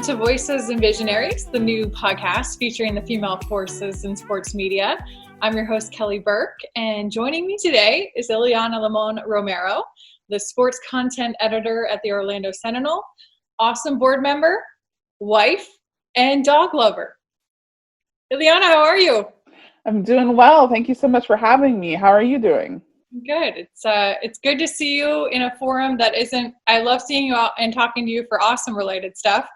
Welcome to Voices and Visionaries, the new podcast featuring the female forces in sports media. I'm your host, Kelly Burke, and joining me today is Iliana Limon Romero, the sports content editor at the Orlando Sentinel, awesome board member, wife, and dog lover. Iliana, how are you? I'm doing well. Thank you so much for having me. How are you doing? Good. It's good to see you in a forum that isn't. I love seeing you out and talking to you for awesome related stuff,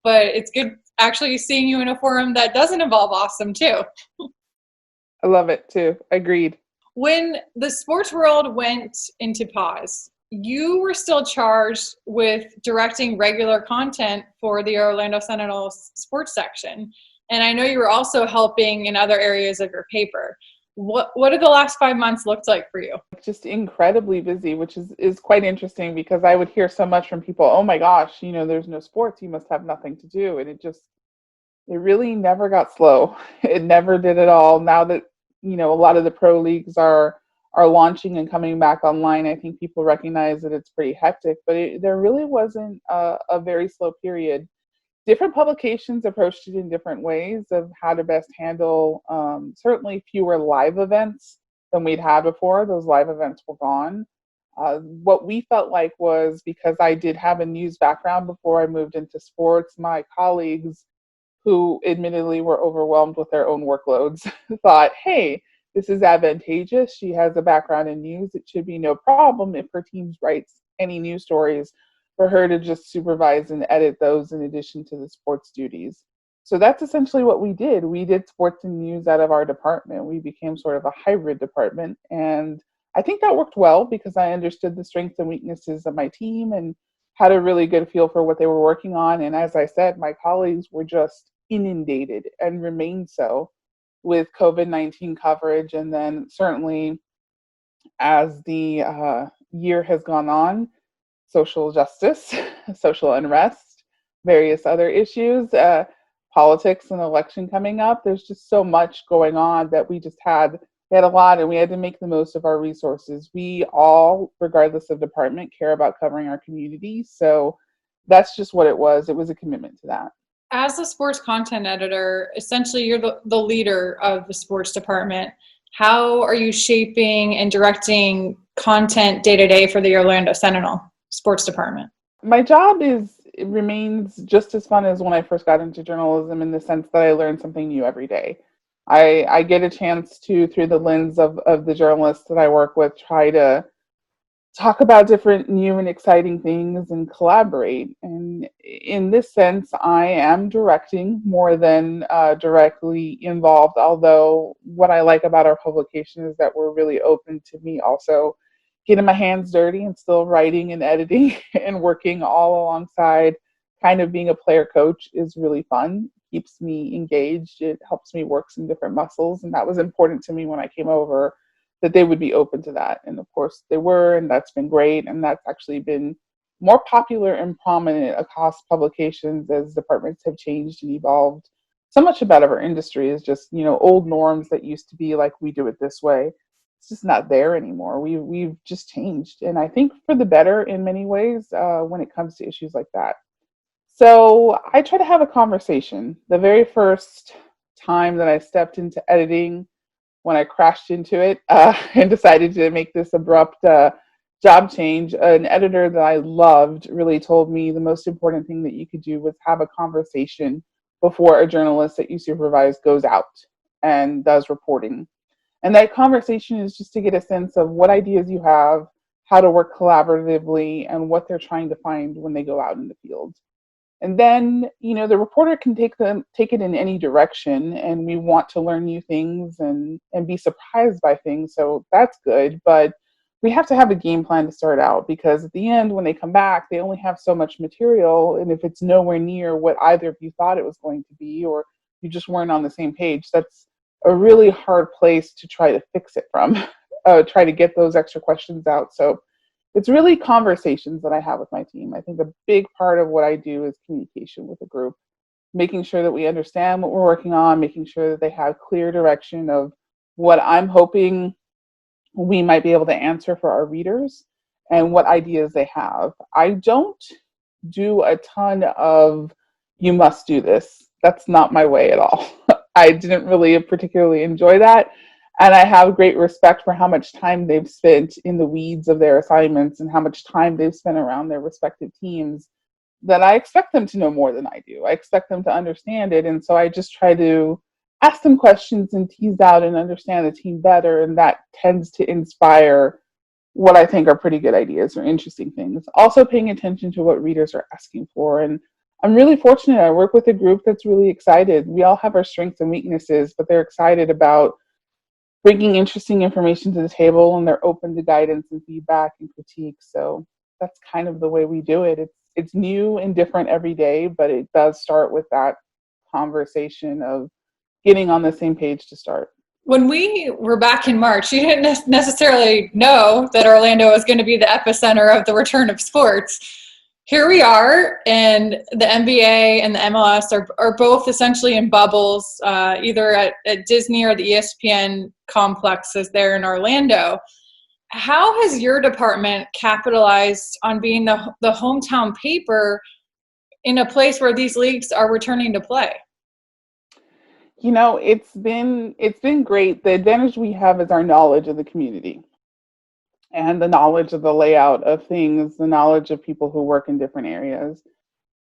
but it's good actually seeing you in a forum that doesn't involve awesome too. I love it too. Agreed. When the sports world went into pause, you were still charged with directing regular content for the Orlando Sentinel sports section, and I know you were also helping in other areas of your paper. What have the last 5 months looked like for you? Just incredibly busy, which is quite interesting because I would hear so much from people, oh my gosh, there's no sports, you must have nothing to do. And it really never got slow. It never did at all. Now that, a lot of the pro leagues are launching and coming back online, I think people recognize that it's pretty hectic, but there really wasn't a very slow period. Different publications approached it in different ways of how to best handle certainly fewer live events than we'd had before. Those live events were gone. What we felt like was, because I did have a news background before I moved into sports, my colleagues, who admittedly were overwhelmed with their own workloads, thought, hey, this is advantageous. She has a background in news. It should be no problem if her team writes any news stories for her to just supervise and edit those in addition to the sports duties. So that's essentially what we did. We did sports and news out of our department. We became sort of a hybrid department. And I think that worked well because I understood the strengths and weaknesses of my team and had a really good feel for what they were working on. And as I said, my colleagues were just inundated and remain so with COVID-19 coverage. And then certainly as the year has gone on, social justice, social unrest, various other issues, politics and election coming up. There's just so much going on that we had a lot, and we had to make the most of our resources. We all, regardless of department, care about covering our community. So that's just what it was. It was a commitment to that. As a sports content editor, essentially you're the leader of the sports department. How are you shaping and directing content day to day for the Orlando Sentinel sports department? My job remains just as fun as when I first got into journalism, in the sense that I learn something new every day. I get a chance to, through the lens of the journalists that I work with, try to talk about different new and exciting things and collaborate. And in this sense, I am directing more than directly involved, although what I like about our publication is that we're really open to me also getting my hands dirty and still writing and editing and working all alongside. Kind of being a player coach is really fun. Keeps me engaged. It helps me work some different muscles. And that was important to me when I came over, that they would be open to that. And of course they were, and that's been great. And that's actually been more popular and prominent across publications as departments have changed and evolved. So much about our industry is just, old norms that used to be like, we do it this way. It's just not there anymore. We've just changed. And I think for the better in many ways when it comes to issues like that. So I try to have a conversation. The very first time that I stepped into editing, when I crashed into it and decided to make this abrupt job change, an editor that I loved really told me the most important thing that you could do was have a conversation before a journalist that you supervise goes out and does reporting. And that conversation is just to get a sense of what ideas you have, how to work collaboratively, and what they're trying to find when they go out in the field. And then, the reporter can take it in any direction, and we want to learn new things and be surprised by things. So that's good. But we have to have a game plan to start out, because at the end, when they come back, they only have so much material. And if it's nowhere near what either of you thought it was going to be, or you just weren't on the same page, that's a really hard place to try to fix it from, try to get those extra questions out. So it's really conversations that I have with my team. I think a big part of what I do is communication with the group, making sure that we understand what we're working on, making sure that they have clear direction of what I'm hoping we might be able to answer for our readers and what ideas they have. I don't do a ton of you must do this. That's not my way at all. I didn't really particularly enjoy that. And I have great respect for how much time they've spent in the weeds of their assignments and how much time they've spent around their respective teams, that I expect them to know more than I do. I expect them to understand it. And so I just try to ask them questions and tease out and understand the team better. And that tends to inspire what I think are pretty good ideas or interesting things. Also paying attention to what readers are asking for. And I'm really fortunate. I work with a group that's really excited. We all have our strengths and weaknesses, but they're excited about bringing interesting information to the table, and they're open to guidance and feedback and critique. So that's kind of the way we do it. It's new and different every day, but it does start with that conversation of getting on the same page to start. When we were back in March, you didn't necessarily know that Orlando was going to be the epicenter of the return of sports. Here we are, and the NBA and the MLS are both essentially in bubbles, either at Disney or the ESPN complexes there in Orlando. How has your department capitalized on being the hometown paper in a place where these leagues are returning to play? You know, it's been great. The advantage we have is our knowledge of the community and the knowledge of the layout of things, the knowledge of people who work in different areas.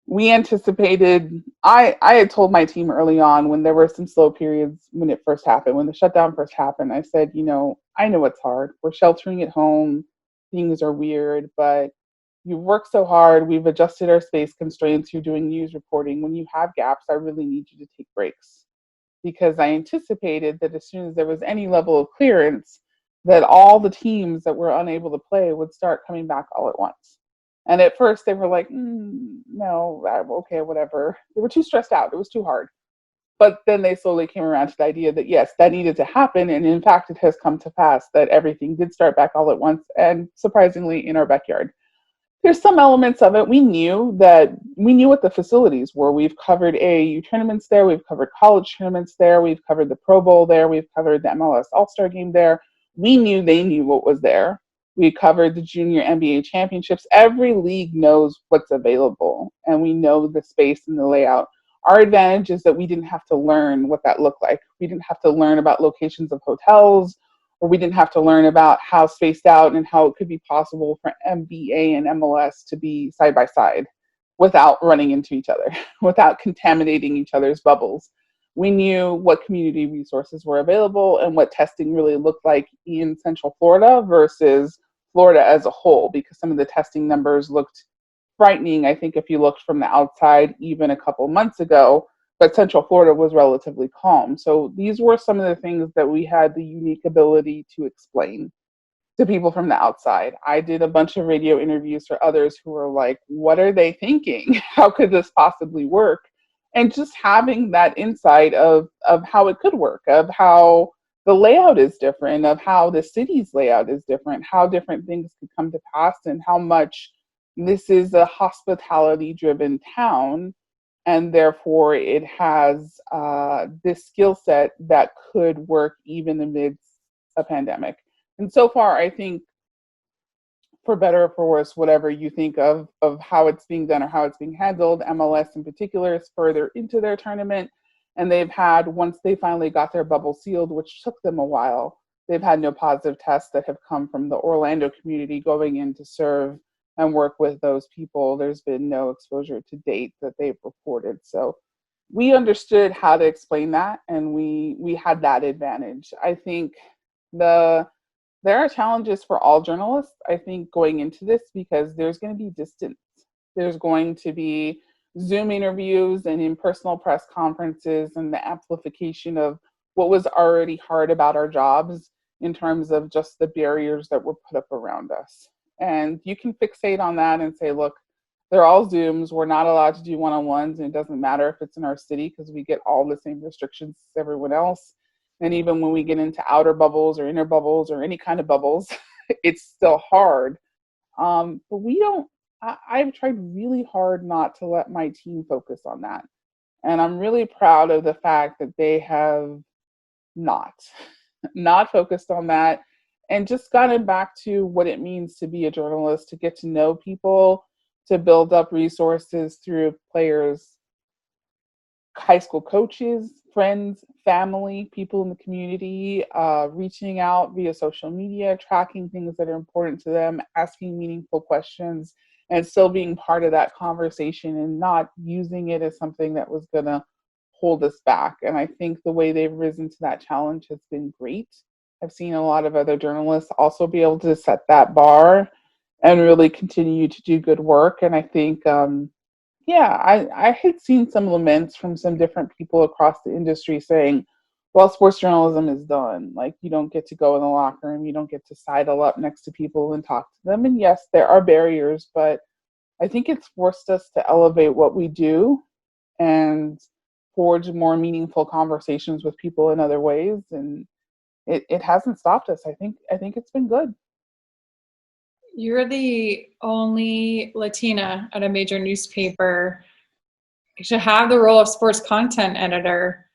We anticipated, I had told my team early on when there were some slow periods when it first happened, when the shutdown first happened, I said, I know it's hard. We're sheltering at home. Things are weird, but you've worked so hard. We've adjusted our space constraints. You're doing news reporting. When you have gaps, I really need you to take breaks, because I anticipated that as soon as there was any level of clearance, that all the teams that were unable to play would start coming back all at once. And at first they were like, no, okay, whatever. They were too stressed out. It was too hard. But then they slowly came around to the idea that, yes, that needed to happen. And in fact, it has come to pass that everything did start back all at once, and surprisingly in our backyard. There's some elements of it. We knew what the facilities were. We've covered AAU tournaments there. We've covered college tournaments there. We've covered the Pro Bowl there. We've covered the MLS All-Star game there. We knew they knew what was there. We covered the junior NBA championships. Every league knows what's available, and we know the space and the layout. Our advantage is that we didn't have to learn what that looked like. We didn't have to learn about locations of hotels, or we didn't have to learn about how spaced out and how it could be possible for NBA and MLS to be side by side without running into each other, without contaminating each other's bubbles. We knew what community resources were available and what testing really looked like in Central Florida versus Florida as a whole, because some of the testing numbers looked frightening, I think, if you looked from the outside even a couple months ago, but Central Florida was relatively calm. So these were some of the things that we had the unique ability to explain to people from the outside. I did a bunch of radio interviews for others who were like, what are they thinking? How could this possibly work? And just having that insight of how it could work, of how the layout is different, of how the city's layout is different, how different things could come to pass, and how much this is a hospitality-driven town, and therefore it has this skill set that could work even amidst a pandemic. And so far, I think, for better or for worse, whatever you think of how it's being done or how it's being handled, MLS in particular is further into their tournament. And they've had, once they finally got their bubble sealed, which took them a while, they've had no positive tests that have come from the Orlando community going in to serve and work with those people. There's been no exposure to date that they've reported. So we understood how to explain that, and we had that advantage. I think there are challenges for all journalists, I think, going into this, because there's going to be distance. There's going to be Zoom interviews and in-personal press conferences, and the amplification of what was already hard about our jobs in terms of just the barriers that were put up around us. And you can fixate on that and say, look, they're all Zooms. We're not allowed to do one-on-ones, and it doesn't matter if it's in our city because we get all the same restrictions as everyone else. And even when we get into outer bubbles or inner bubbles or any kind of bubbles, it's still hard. But I've tried really hard not to let my team focus on that. And I'm really proud of the fact that they have not focused on that, and just gotten back to what it means to be a journalist, to get to know people, to build up resources through players high school coaches, friends, family, people in the community, reaching out via social media, tracking things that are important to them, asking meaningful questions, and still being part of that conversation and not using it as something that was going to hold us back. And I think the way they've risen to that challenge has been great. I've seen a lot of other journalists also be able to set that bar and really continue to do good work. And I think yeah, I had seen some laments from some different people across the industry saying, well, sports journalism is done. Like, you don't get to go in the locker room, you don't get to sidle up next to people and talk to them. And yes, there are barriers, but I think it's forced us to elevate what we do and forge more meaningful conversations with people in other ways. And it hasn't stopped us. I think it's been good. You're the only Latina at a major newspaper to have the role of sports content editor.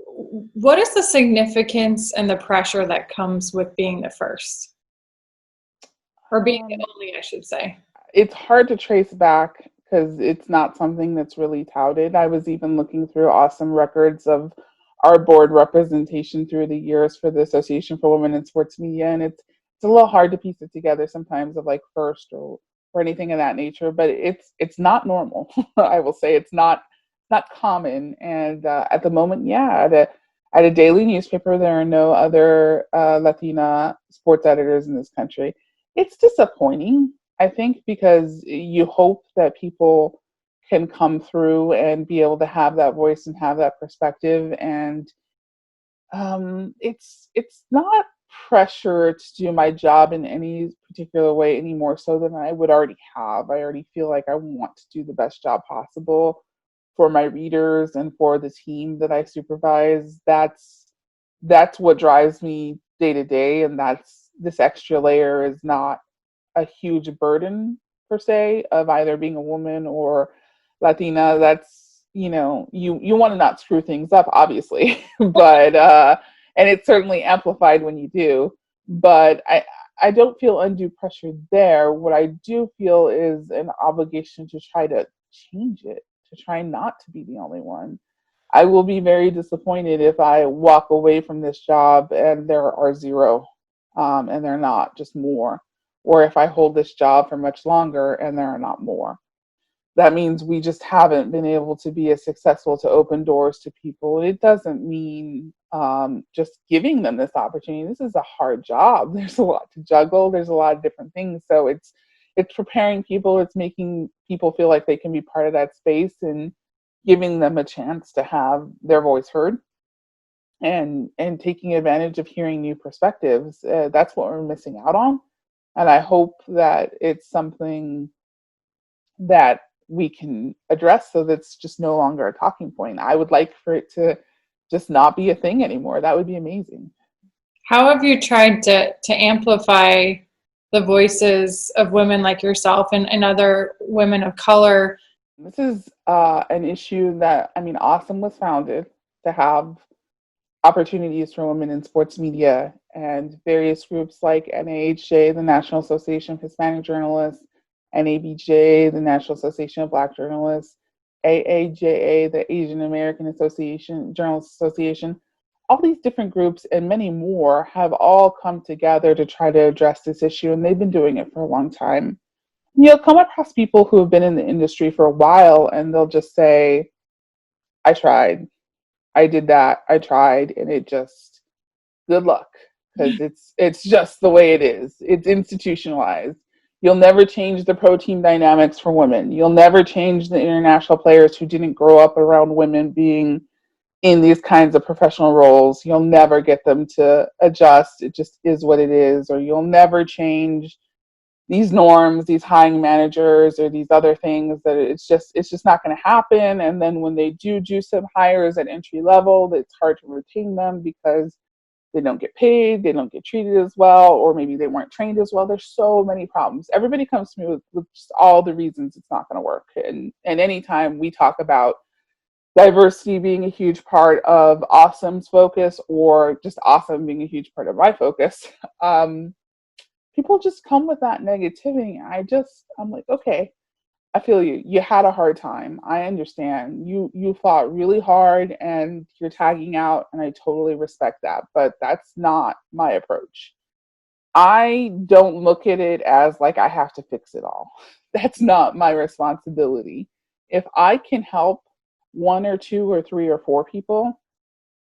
What is the significance and the pressure that comes with being the first? Or being the only, I should say. It's hard to trace back because it's not something that's really touted. I was even looking through awesome records of our board representation through the years for the Association for Women in Sports Media, and it's a little hard to piece it together sometimes of like first or anything of that nature. But it's not normal. I will say it's not common. And at the moment, yeah, at a daily newspaper, there are no other Latina sports editors in this country. It's disappointing, I think, because you hope that people can come through and be able to have that voice and have that perspective. And it's not pressure to do my job in any particular way any more so than I would already have. I already feel like I want to do the best job possible for my readers and for the team that I supervise. That's what drives me day to day, and that's this extra layer is not a huge burden per se of either being a woman or Latina. That's you want to not screw things up, obviously, but and it's certainly amplified when you do. But I don't feel undue pressure there. What I do feel is an obligation to try to change it, to try not to be the only one. I will be very disappointed if I walk away from this job and there are zero, and they're not, just more. Or if I hold this job for much longer and there are not more. That means we just haven't been able to be as successful to open doors to people. It doesn't mean just giving them this opportunity. This is a hard job. There's a lot to juggle. There's a lot of different things. So it's preparing people. It's making people feel like they can be part of that space and giving them a chance to have their voice heard and taking advantage of hearing new perspectives. That's what we're missing out on. And I hope that it's something that we can address so that's just no longer a talking point. I would like for it to just not be a thing anymore. That would be amazing. How have you tried to amplify the voices of women like yourself and other women of color? This is an issue that, I mean, Awesome was founded to have opportunities for women in sports media, and various groups like NAHJ, the National Association of Hispanic Journalists, NABJ, the National Association of Black Journalists, AAJA, the Asian American Association, Journalists Association, all these different groups and many more have all come together to try to address this issue, and they've been doing it for a long time. You'll come across people who have been in the industry for a while and they'll just say, I tried, I did that, I tried, and it just, good luck, because it's just the way it is. It's institutionalized. You'll never change the pro team dynamics for women. You'll never change the international players who didn't grow up around women being in these kinds of professional roles. You'll never get them to adjust. It just is what it is. Or you'll never change these norms, these hiring managers, or these other things. That it's just not going to happen. And then when they do some hires at entry level, it's hard to retain them because they don't get paid, they don't get treated as well, or maybe they weren't trained as well. There's so many problems. Everybody comes to me with just all the reasons it's not going to work. And anytime we talk about diversity being a huge part of Awesome's focus, or just Awesome being a huge part of my focus, people just come with that negativity. I'm like, okay, I feel you. You had a hard time. I understand. You fought really hard and you're tagging out, and I totally respect that. But that's not my approach. I don't look at it as like I have to fix it all. That's not my responsibility. If I can help one or two or three or four people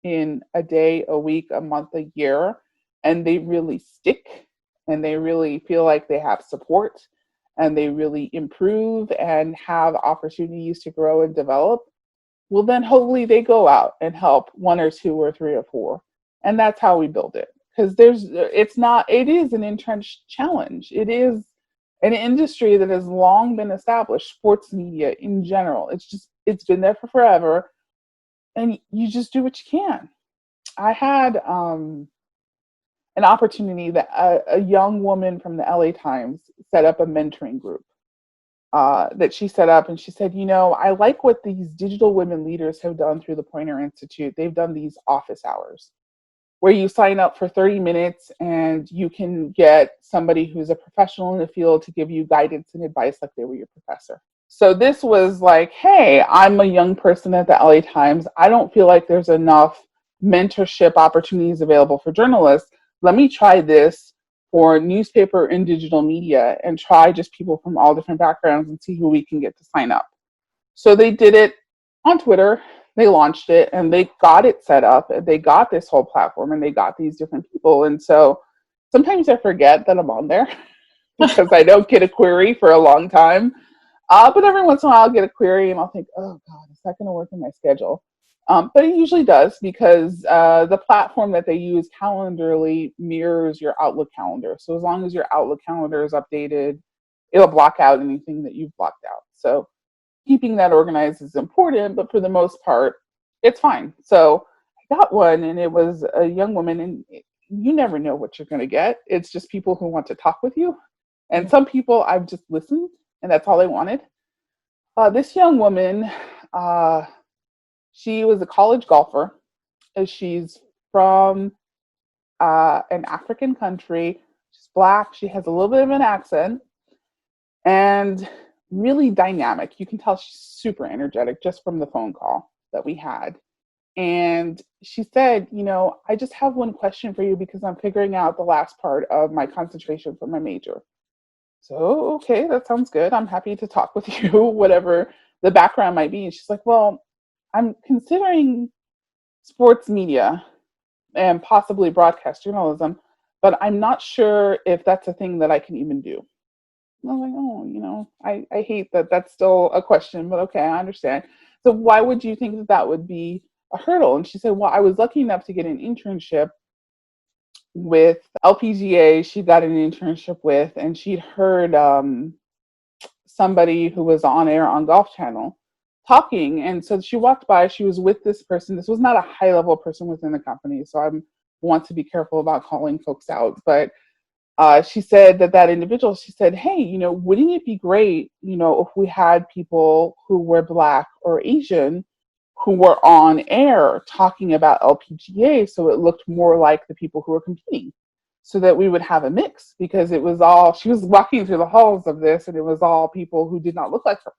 in a day, a week, a month, a year, and they really stick and they really feel like they have support and they really improve and have opportunities to grow and develop, well, then hopefully they go out and help one or two or three or four. And that's how we build it. Because it is an entrenched challenge. It is an industry that has long been established, sports media in general. It's been there for forever. And you just do what you can. I had an opportunity that a young woman from the LA Times set up a mentoring group that she set up. And she said, I like what these digital women leaders have done through the Pointer Institute. They've done these office hours where you sign up for 30 minutes and you can get somebody who's a professional in the field to give you guidance and advice like they were your professor. So this was like, hey, I'm a young person at the LA Times. I don't feel like there's enough mentorship opportunities available for journalists. Let me try this for newspaper and digital media and try just people from all different backgrounds and see who we can get to sign up. So they did it on Twitter. They launched it and they got it set up. They got this whole platform and they got these different people. And so sometimes I forget that I'm on there because I don't get a query for a long time. But every once in a while I'll get a query and I'll think, oh God, is that going to work in my schedule? But it usually does because the platform that they use, Calendarly, mirrors your Outlook calendar. So as long as your Outlook calendar is updated, it'll block out anything that you've blocked out. So keeping that organized is important, but for the most part, it's fine. So I got one and it was a young woman, and you never know what you're going to get. It's just people who want to talk with you. And some people I've just listened and that's all they wanted. This young woman, she was a college golfer. She's from an African country. She's Black. She has a little bit of an accent and really dynamic. You can tell she's super energetic just from the phone call that we had. And she said, I just have one question for you because I'm figuring out the last part of my concentration for my major. So, okay, that sounds good. I'm happy to talk with you, whatever the background might be. And she's like, well, I'm considering sports media and possibly broadcast journalism, but I'm not sure if that's a thing that I can even do. And I was like, I hate that that's still a question, but okay, I understand. So why would you think that that would be a hurdle? And she said, well, I was lucky enough to get an internship with LPGA. She got an internship with, and she'd heard somebody who was on air on Golf Channel talking. And so she walked by, she was with this person. This was not a high level person within the company. So I want to be careful about calling folks out. But she said that individual, she said, hey, wouldn't it be great, if we had people who were Black or Asian who were on air talking about LPGA so it looked more like the people who were competing, so that we would have a mix, because it was all, she was walking through the halls of this and it was all people who did not look like her.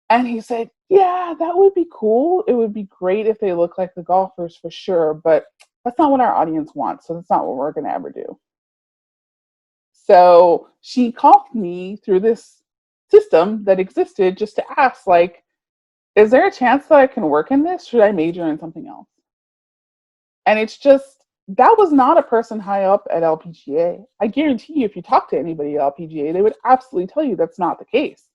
And he said, yeah, that would be cool. It would be great if they look like the golfers for sure, but that's not what our audience wants. So that's not what we're going to ever do. So she called me through this system that existed just to ask, like, is there a chance that I can work in this? Should I major in something else? And it's just, that was not a person high up at LPGA. I guarantee you, if you talk to anybody at LPGA, they would absolutely tell you that's not the case.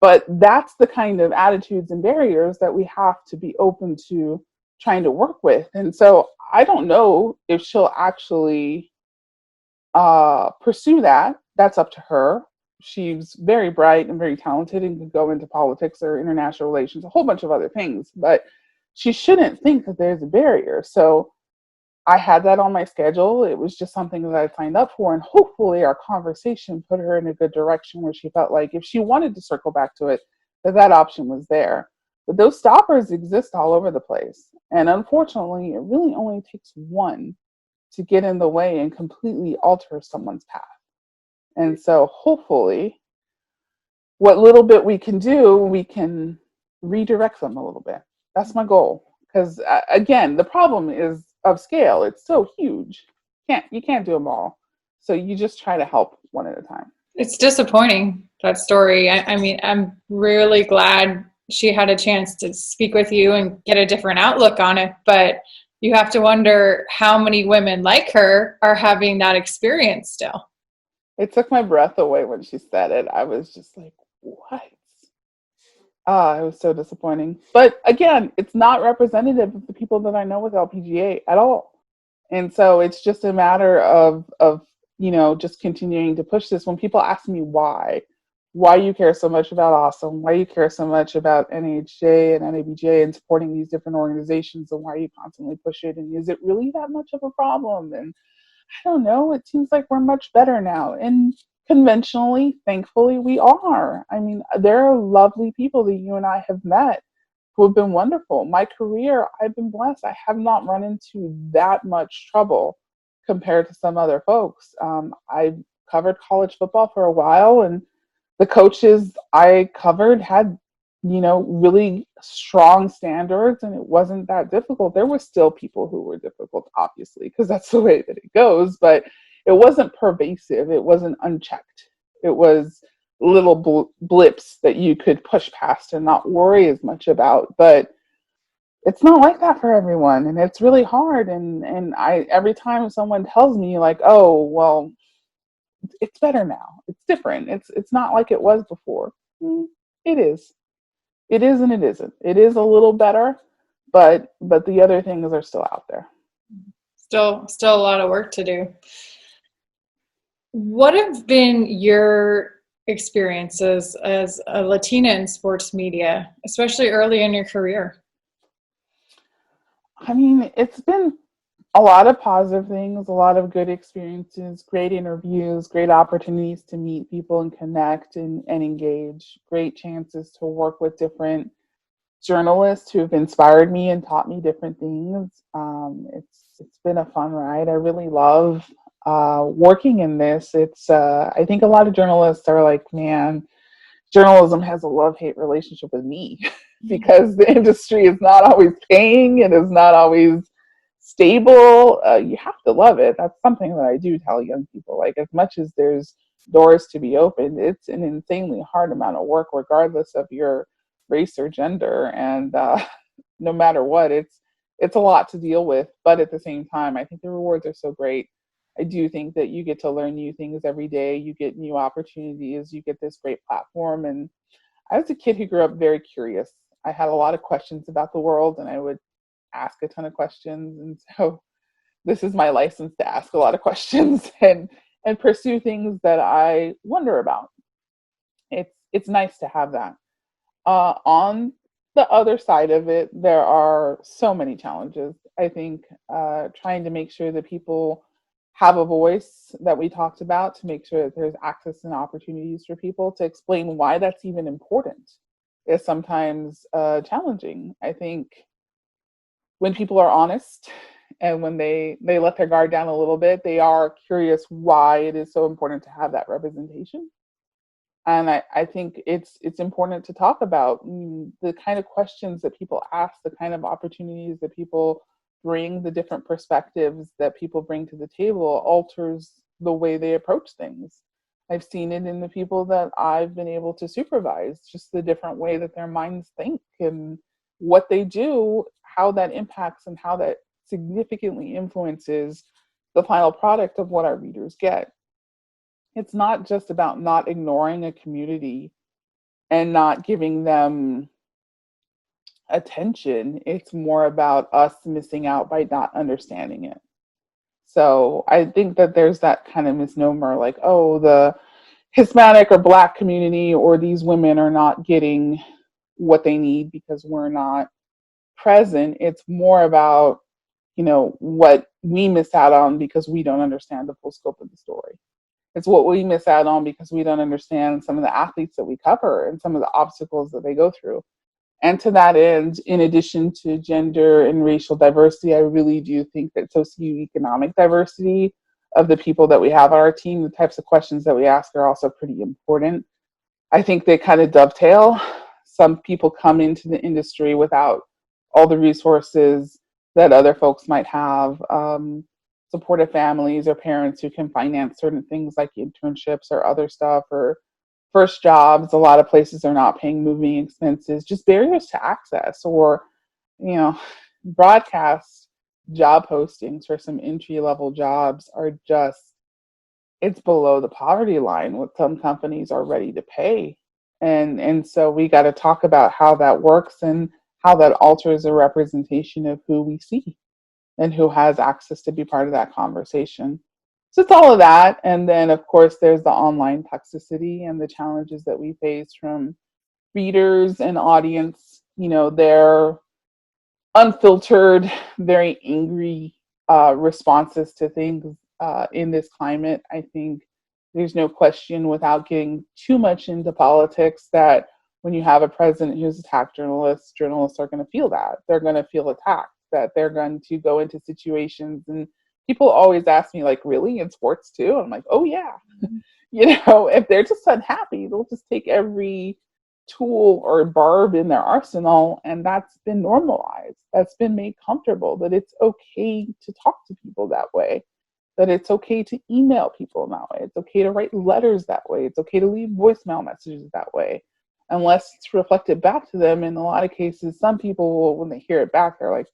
But that's the kind of attitudes and barriers that we have to be open to trying to work with. And so I don't know if she'll actually pursue that. That's up to her. She's very bright and very talented and could go into politics or international relations, a whole bunch of other things. But she shouldn't think that there's a barrier. So I had that on my schedule. It was just something that I signed up for. And hopefully our conversation put her in a good direction where she felt like if she wanted to circle back to it, that option was there. But those stoppers exist all over the place. And unfortunately, it really only takes one to get in the way and completely alter someone's path. And so hopefully what little bit we can do, we can redirect them a little bit. That's my goal. Because again, the problem is of scale. It's so huge. You can't do them all. So you just try to help one at a time. It's disappointing, that story. I mean, I'm really glad she had a chance to speak with you and get a different outlook on it. But you have to wonder how many women like her are having that experience still. It took my breath away when she said it. I was just like, what? Ah, it was so disappointing. But again, it's not representative of the people that I know with LPGA at all. And so it's just a matter of just continuing to push this. When people ask me why you care so much about Awesome, why you care so much about NHJ and NABJ and supporting these different organizations, and why you constantly push it, and is it really that much of a problem? And I don't know, it seems like we're much better now. And conventionally, thankfully, we are. I mean, there are lovely people that you and I have met who have been wonderful. My career, I've been blessed. I have not run into that much trouble compared to some other folks. I covered college football for a while, and the coaches I covered had, really strong standards, and it wasn't that difficult. There were still people who were difficult, obviously, because that's the way that it goes, but it wasn't pervasive. It wasn't unchecked. It was little blips that you could push past and not worry as much about. But it's not like that for everyone, and it's really hard. And I every time someone tells me like, oh, well, it's better now, it's different, it's not like it was before. It is. It is and it isn't. It is a little better, but the other things are still out there. Still a lot of work to do. What have been your experiences as a Latina in sports media, especially early in your career? I mean, it's been a lot of positive things, a lot of good experiences, great interviews, great opportunities to meet people and connect and engage, great chances to work with different journalists who have inspired me and taught me different things. It's been a fun ride. I really love working in this. It's I think a lot of journalists are like, man, journalism has a love-hate relationship with me because the industry is not always paying and is not always stable. You have to love it. That's something that I do tell young people. Like, as much as there's doors to be opened, it's an insanely hard amount of work, regardless of your race or gender. And no matter what, it's a lot to deal with. But at the same time, I think the rewards are so great. I do think that you get to learn new things every day. You get new opportunities. You get this great platform. And I was a kid who grew up very curious. I had a lot of questions about the world, and I would ask a ton of questions. And so this is my license to ask a lot of questions and pursue things that I wonder about. It's nice to have that. On the other side of it, there are so many challenges. I think trying to make sure that people have a voice that we talked about, to make sure that there's access and opportunities for people to explain why that's even important, is sometimes challenging. I think when people are honest and when they let their guard down a little bit, they are curious why it is so important to have that representation. And I think it's important to talk about the kind of questions that people ask, the kind of opportunities that people bring, the different perspectives that people bring to the table alters the way they approach things. I've seen it in the people that I've been able to supervise, just the different way that their minds think and what they do, how that impacts and how that significantly influences the final product of what our readers get. It's not just about not ignoring a community and not giving them attention. It's more about us missing out by not understanding it. So I think that there's that kind of misnomer, like, oh, the Hispanic or Black community or these women are not getting what they need because we're not present. It's more about, what we miss out on because we don't understand the full scope of the story. It's what we miss out on because we don't understand some of the athletes that we cover and some of the obstacles that they go through. And to that end, in addition to gender and racial diversity, I really do think that socioeconomic diversity of the people that we have on our team, the types of questions that we ask, are also pretty important. I think they kind of dovetail. Some people come into the industry without all the resources that other folks might have, supportive families or parents who can finance certain things like internships or other stuff, or first jobs. A lot of places are not paying moving expenses, just barriers to access, or, you know, broadcast job postings for some entry level jobs are just, it's below the poverty line what some companies are ready to pay. And so we got to talk about how that works and how that alters a representation of who we see and who has access to be part of that conversation. So it's all of that. And then, of course, there's the online toxicity and the challenges that we face from readers and audience. You know, their unfiltered, very angry responses to things in this climate. I think there's no question, without getting too much into politics, that when you have a president who's attacked journalists, journalists are going to feel that. They're going to feel attacked, that they're going to go into situations. And people always ask me, like, really, in sports too? I'm like, oh, yeah. You know, if they're just unhappy, they'll just take every tool or barb in their arsenal, and that's been normalized. That's been made comfortable, that it's okay to talk to people that way, that it's okay to email people that way, it's okay to write letters that way, it's okay to leave voicemail messages that way, unless it's reflected back to them. In a lot of cases, some people, when they hear it back, they're like,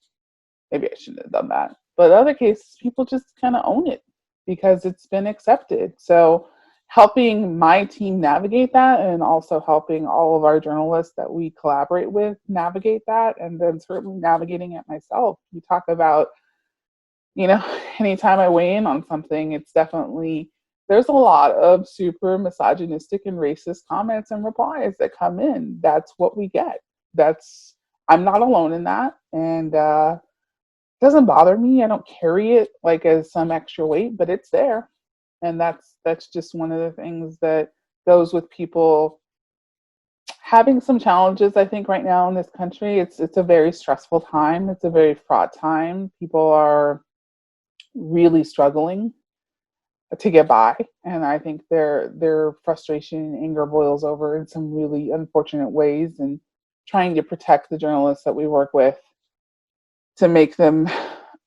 maybe I shouldn't have done that. But other cases, people just kind of own it because it's been accepted. So helping my team navigate that, and also helping all of our journalists that we collaborate with navigate that, and then certainly navigating it myself. You talk about, you know, anytime I weigh in on something, it's definitely, there's a lot of super misogynistic and racist comments and replies that come in. That's what we get. I'm not alone in that. And it doesn't bother me. I don't carry it like as some extra weight, but it's there. And that's just one of the things that goes with people having some challenges. I think right now in this country, it's a very stressful time. It's a very fraught time. People are really struggling to get by, and I think their frustration and anger boils over in some really unfortunate ways. And trying to protect the journalists that we work with, to make them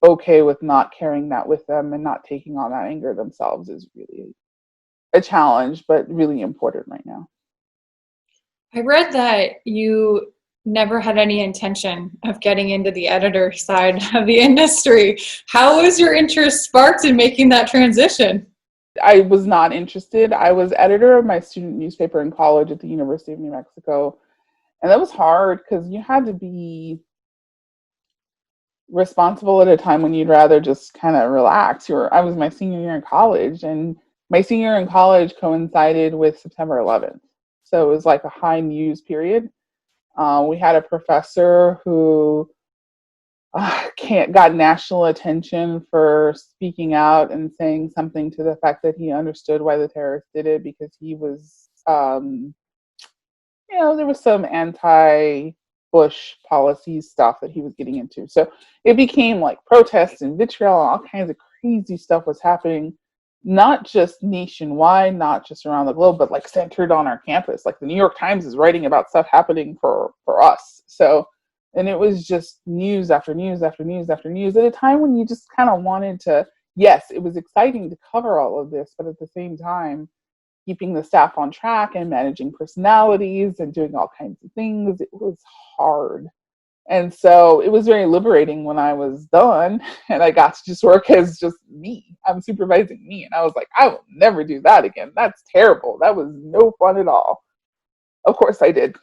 okay with not carrying that with them and not taking on that anger themselves, is really a challenge, but really important right now. I read that you never had any intention of getting into the editor side of the industry. How was your interest sparked in making that transition? I was not interested. I was editor of my student newspaper in college at the University of New Mexico. And that was hard because you had to be responsible at a time when you'd rather just kind of relax. I was my senior year in college, and my senior year in college coincided with September 11th. So it was like a high news period. We had a professor who got national attention for speaking out and saying something to the effect that he understood why the terrorists did it, because he was, there was some anti-Bush policy stuff that he was getting into. So it became like protests and vitriol, and all kinds of crazy stuff was happening, not just nationwide, not just around the globe, but like centered on our campus. Like the New York Times is writing about stuff happening for us. So, and it was just news after news after news after news at a time when you just kind of wanted to, yes, it was exciting to cover all of this, but at the same time, keeping the staff on track and managing personalities and doing all kinds of things, it was hard. And so it was very liberating when I was done and I got to just work as just me. I'm supervising me. And I was like, I will never do that again. That's terrible. That was no fun at all. Of course I did.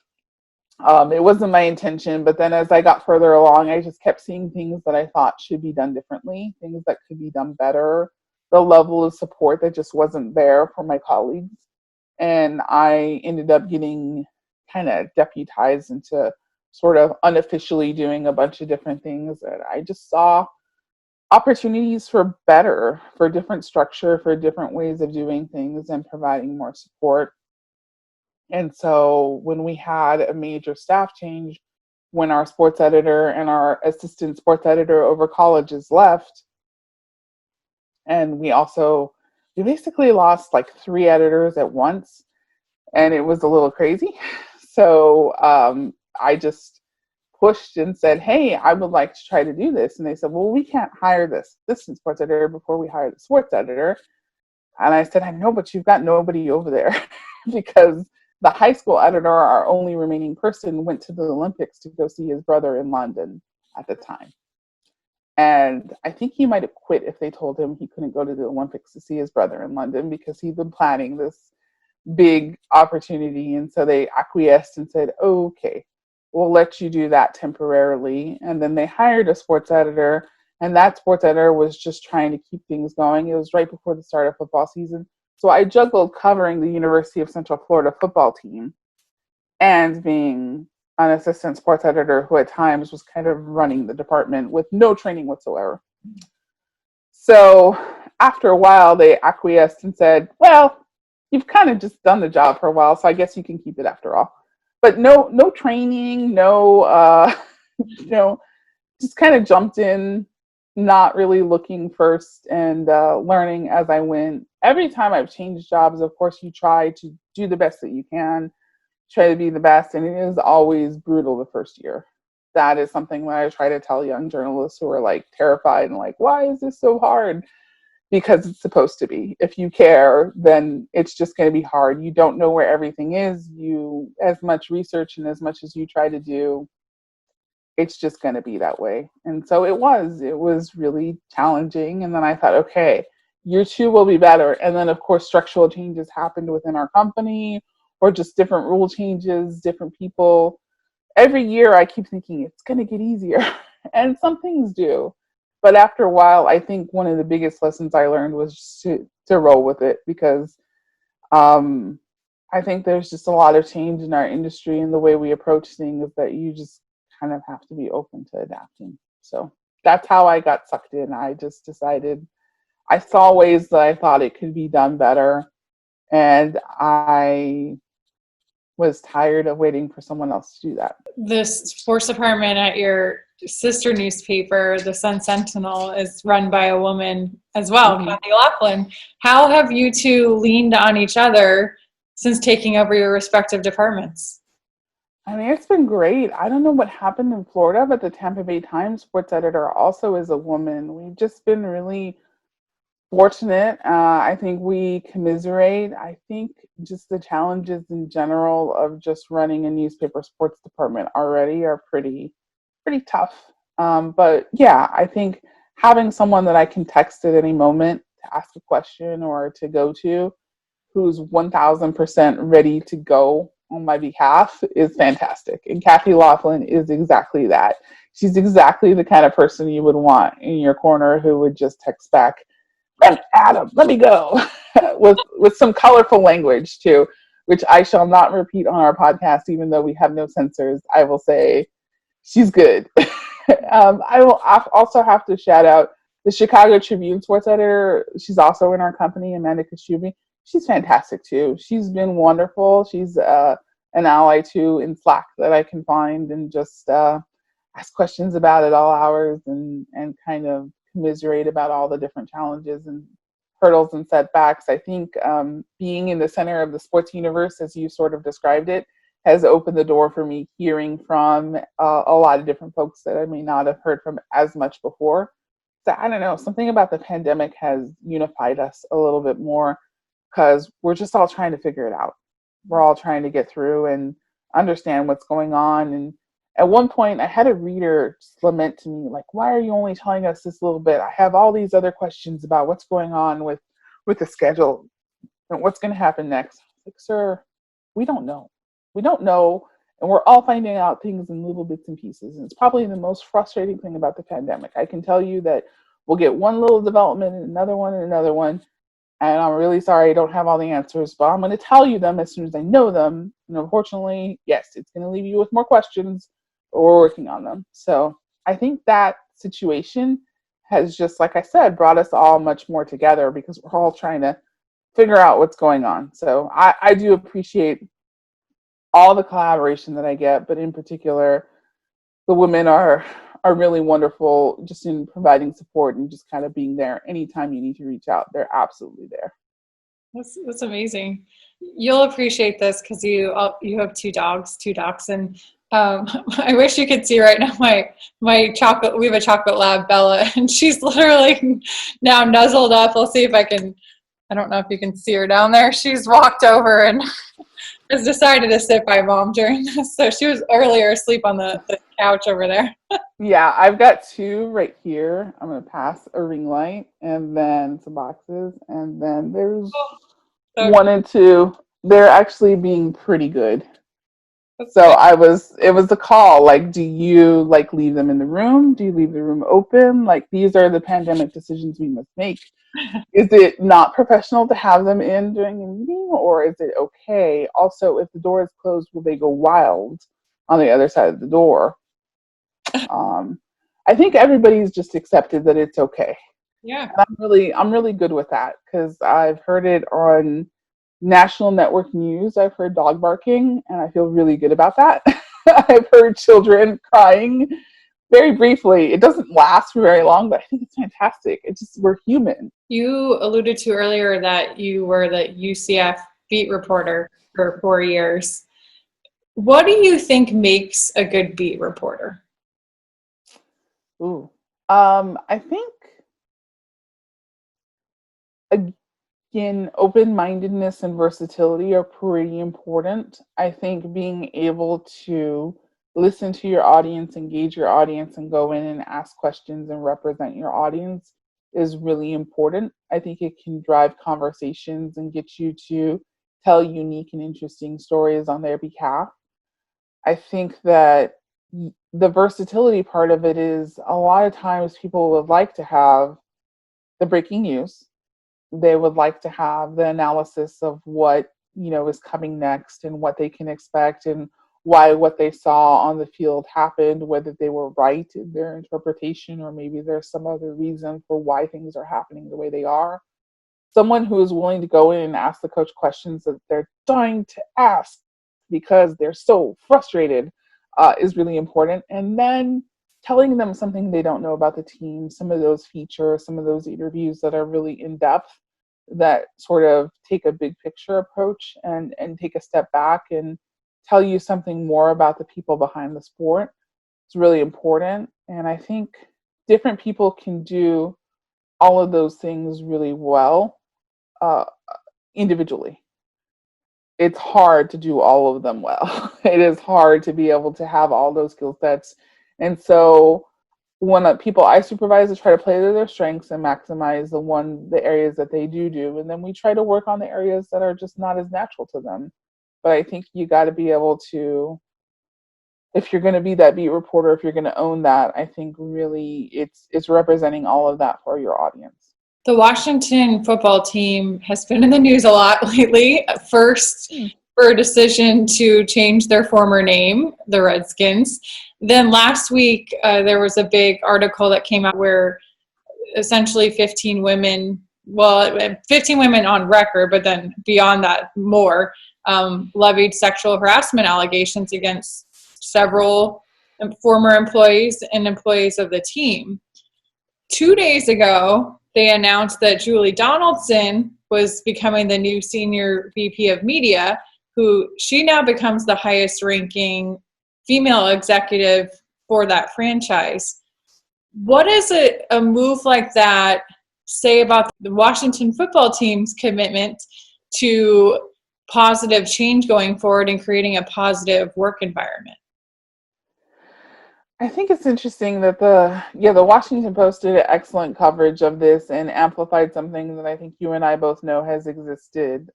It wasn't my intention, but then as I got further along, I just kept seeing things that I thought should be done differently, things that could be done better, the level of support that just wasn't there for my colleagues. And I ended up getting kind of deputized into sort of unofficially doing a bunch of different things that I just saw opportunities for better, for different structure, for different ways of doing things and providing more support. And so when we had a major staff change, when our sports editor and our assistant sports editor over colleges left, and we basically lost like 3 editors at once. and it was a little crazy. So I just pushed and said, hey, I would like to try to do this. And they said, well, we can't hire this assistant sports editor before we hire the sports editor. And I said, I know, but you've got nobody over there because the high school editor, our only remaining person, went to the Olympics to go see his brother in London at the time. And I think he might have quit if they told him he couldn't go to the Olympics to see his brother in London because he'd been planning this big opportunity. And so they acquiesced and said, oh, okay, we'll let you do that temporarily. And then they hired a sports editor, and that sports editor was just trying to keep things going. It was right before the start of football season. So I juggled covering the University of Central Florida football team and being an assistant sports editor who at times was kind of running the department with no training whatsoever. So after a while, they acquiesced and said, well, you've kind of just done the job for a while, so I guess you can keep it after all. But no training, just kind of jumped in, not really looking first and learning as I went. Every time I've changed jobs, of course, you try to do the best that you can, try to be the best, and it is always brutal the first year. That is something that I try to tell young journalists who are like terrified and like, why is this so hard? Because it's supposed to be. If you care, then it's just going to be hard. You don't know where everything is. You, as much research and as much as you try to do, it's just going to be that way. And so it was really challenging. And then I thought, okay, year two will be better. And then of course, structural changes happened within our company, or just different rule changes, different people. Every year I keep thinking it's going to get easier. And some things do. But after a while, I think one of the biggest lessons I learned was just to roll with it, because I think there's just a lot of change in our industry and the way we approach things that you just kind of have to be open to adapting. So that's how I got sucked in. I just decided, I saw ways that I thought it could be done better, and I was tired of waiting for someone else to do that. The sports department at your sister newspaper, the Sun Sentinel, is run by a woman as well, Kathy Laughlin. How have you two leaned on each other since taking over your respective departments? I mean, it's been great. I don't know what happened in Florida, but the Tampa Bay Times sports editor also is a woman. We've just been really fortunate. I think we commiserate. I think just the challenges in general of just running a newspaper sports department already are pretty tough. But yeah, I think having someone that I can text at any moment to ask a question or to go to, who's 1000% ready to go on my behalf, is fantastic. And Kathy Laughlin is exactly that. She's exactly the kind of person you would want in your corner, who would just text back, Adam, let me go, with some colorful language too, which I shall not repeat on our podcast, even though we have no censors. I will say she's good. I will also have to shout out the Chicago Tribune sports editor. She's also in our company, Amanda Kashubi. She's fantastic too. She's been wonderful. She's an ally too in Slack that I can find and just ask questions about at all hours and kind of commiserate about all the different challenges and hurdles and setbacks. I think being in the center of the sports universe, as you sort of described it, has opened the door for me hearing from a lot of different folks that I may not have heard from as much before. So I don't know, something about the pandemic has unified us a little bit more, because we're just all trying to figure it out. We're all trying to get through and understand what's going on. And at one point, I had a reader just lament to me, like, why are you only telling us this little bit? I have all these other questions about what's going on with the schedule and what's going to happen next. Like, sir, we don't know. We don't know. And we're all finding out things in little bits and pieces. And it's probably the most frustrating thing about the pandemic. I can tell you that we'll get one little development and another one and another one. And I'm really sorry I don't have all the answers, but I'm going to tell you them as soon as I know them. And unfortunately, yes, it's going to leave you with more questions, but we're working on them. So I think that situation has just, like I said, brought us all much more together, because we're all trying to figure out what's going on. So I do appreciate all the collaboration that I get, but in particular, the women are really wonderful just in providing support and just kind of being there anytime you need to reach out. They're absolutely there. That's amazing. You'll appreciate this because you have two dogs, and I wish you could see right now my chocolate. We have a chocolate lab, Bella, and she's literally now nuzzled up. I'll see if I can. I don't know if you can see her down there. She's walked over and has decided to sit by mom during this. So she was earlier asleep on the couch over there. Yeah, I've got two right here. I'm gonna pass a ring light and then some boxes, and then there's So one and two. They're actually being pretty good. that's So good. it was the call. Like, do you like leave them in the room? Do you leave the room open? Like, these are the pandemic decisions we must make. Is it not professional to have them in during a meeting, or is it okay? Also, if the door is closed, will they go wild on the other side of the door? Um, I think everybody's just accepted that it's okay. Yeah. And I'm really good with that because I've heard it on national network news. I've heard dog barking, and I feel really good about that. I've heard children crying very briefly. It doesn't last for very long, but I think it's fantastic. It's just, we're human. You alluded to earlier that you were the UCF beat reporter for 4 years. What do you think makes a good beat reporter? Ooh. I think, again, open-mindedness and versatility are pretty important. I think being able to listen to your audience, engage your audience, and go in and ask questions and represent your audience is really important. I think it can drive conversations and get you to tell unique and interesting stories on their behalf. I think that the versatility part of it is a lot of times people would like to have the breaking news. They would like to have the analysis of what, is coming next and what they can expect and why what they saw on the field happened, whether they were right in their interpretation or maybe there's some other reason for why things are happening the way they are. Someone who is willing to go in and ask the coach questions that they're dying to ask because they're so frustrated is really important. And then telling them something they don't know about the team, some of those features, some of those interviews that are really in depth, that sort of take a big picture approach and take a step back and tell you something more about the people behind the sport. It's really important. And I think different people can do all of those things really well uh, individually. It's hard to do all of them well. It is hard to be able to have all those skill sets. And so when people I supervise to try to play to their strengths and maximize the areas that they do, and then we try to work on the areas that are just not as natural to them. But I think you got to be able to, if you're going to be that beat reporter, if you're going to own that, I think really it's representing all of that for your audience. The Washington football team has been in the news a lot lately. First, for a decision to change their former name, the Redskins. Then last week, there was a big article that came out where essentially 15 women on record, but then beyond that, more, levied sexual harassment allegations against several former employees and employees of the team. 2 days ago, they announced that Julie Donaldson was becoming the new senior VP of media, who she now becomes the highest ranking female executive for that franchise. What does a move like that say about the Washington football team's commitment to positive change going forward and creating a positive work environment? I think it's interesting that the Washington Post did excellent coverage of this and amplified something that I think you and I both know has existed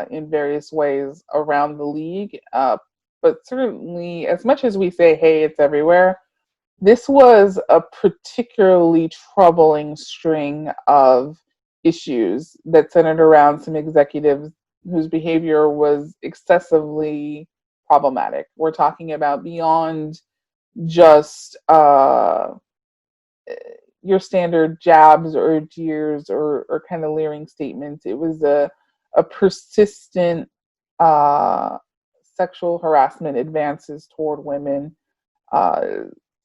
in various ways around the league. But certainly, as much as we say, hey, it's everywhere, this was a particularly troubling string of issues that centered around some executives whose behavior was excessively problematic. We're talking about beyond just your standard jabs or jeers or kind of leering statements. It was a persistent sexual harassment advances toward women,